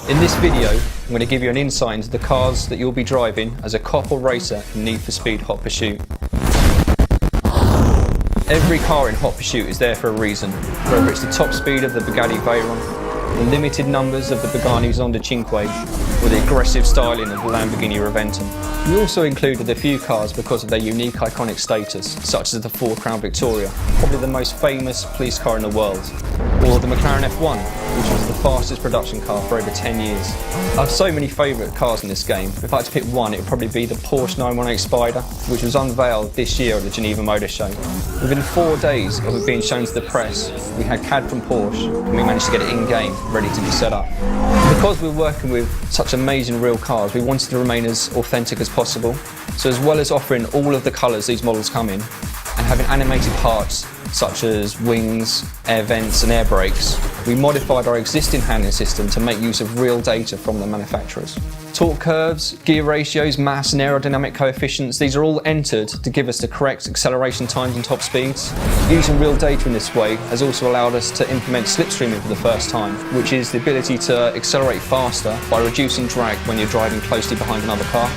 In this video, I'm going to give you an insight into the cars that you'll be driving as a cop or racer in Need for Speed Hot Pursuit. Every car in Hot Pursuit is there for a reason, whether it's the top speed of the Bugatti Veyron, the limited numbers of the Pagani Zonda Cinque, or the aggressive styling of the Lamborghini Reventon. We also included a few cars because of their unique iconic status, such as the Ford Crown Victoria, probably the most famous police car in the world, or the McLaren F1, which was the fastest production car for over 10 years. I have so many favourite cars in this game. If I had to pick one, it would probably be the Porsche 918 Spider, which was unveiled this year at the Geneva Motor Show. Within 4 days of it being shown to the press, we had CAD from Porsche, and we managed to get it in-game, ready to be set up. Because we're working with such amazing real cars, we wanted to remain as authentic as possible. So as well as offering all of the colours these models come in, and having animated parts such as wings, air vents and air brakes, we modified our existing handling system to make use of real data from the manufacturers. Torque curves, gear ratios, mass and aerodynamic coefficients, these are all entered to give us the correct acceleration times and top speeds. Using real data in this way has also allowed us to implement slipstreaming for the first time, which is the ability to accelerate faster by reducing drag when you're driving closely behind another car.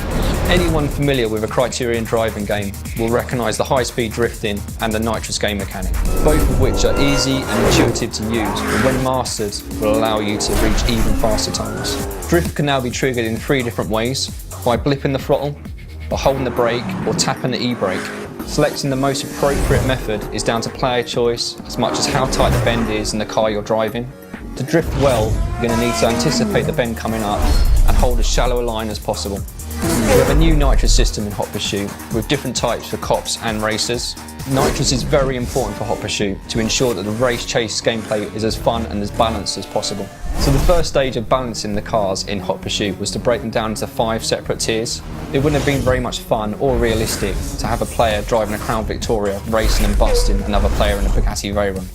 Anyone familiar with a Criterion driving game will recognise the high-speed drifting and the nitrous game mechanic, both of which are easy and intuitive to use, but when mastered will allow you to reach even faster times. Drift can now be triggered in 3 different ways: by blipping the throttle, by holding the brake, or tapping the e-brake. Selecting the most appropriate method is down to player choice as much as how tight the bend is in the car you're driving. To drift well, you're going to need to anticipate the bend coming up and hold as shallow a line as possible. We have a new nitrous system in Hot Pursuit with different types for cops and racers. Nitrous is very important for Hot Pursuit to ensure that the race chase gameplay is as fun and as balanced as possible. So the first stage of balancing the cars in Hot Pursuit was to break them down into 5 separate tiers. It wouldn't have been very much fun or realistic to have a player driving a Crown Victoria racing and busting another player in a Bugatti Veyron.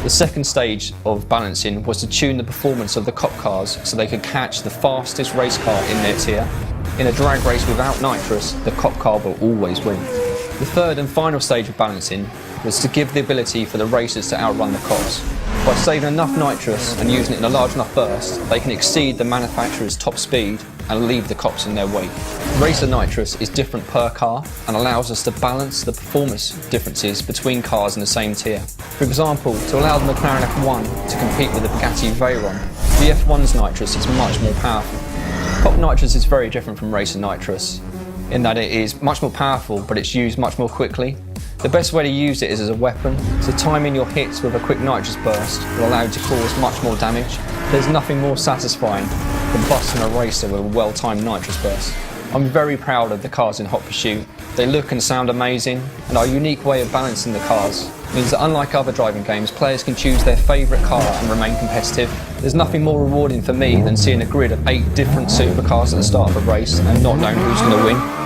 The second stage of balancing was to tune the performance of the cop cars so they could catch the fastest race car in their tier. In a drag race without nitrous, the cop car will always win. The third and final stage of balancing was to give the ability for the racers to outrun the cops. By saving enough nitrous and using it in a large enough burst, they can exceed the manufacturer's top speed and leave the cops in their wake. Racer nitrous is different per car and allows us to balance the performance differences between cars in the same tier. For example, to allow the McLaren F1 to compete with the Bugatti Veyron, the F1's nitrous is much more powerful. Cop nitrous is very different from racer nitrous in that it is much more powerful, but it's used much more quickly. The best way to use it is as a weapon, so timing your hits with a quick nitrous burst will allow you to cause much more damage. There's nothing more satisfying than busting a racer with a well-timed nitrous burst. I'm very proud of the cars in Hot Pursuit. They look and sound amazing, and our unique way of balancing the cars means that unlike other driving games, players can choose their favourite car and remain competitive. There's nothing more rewarding for me than seeing a grid of 8 different supercars at the start of a race and not knowing who's going to win.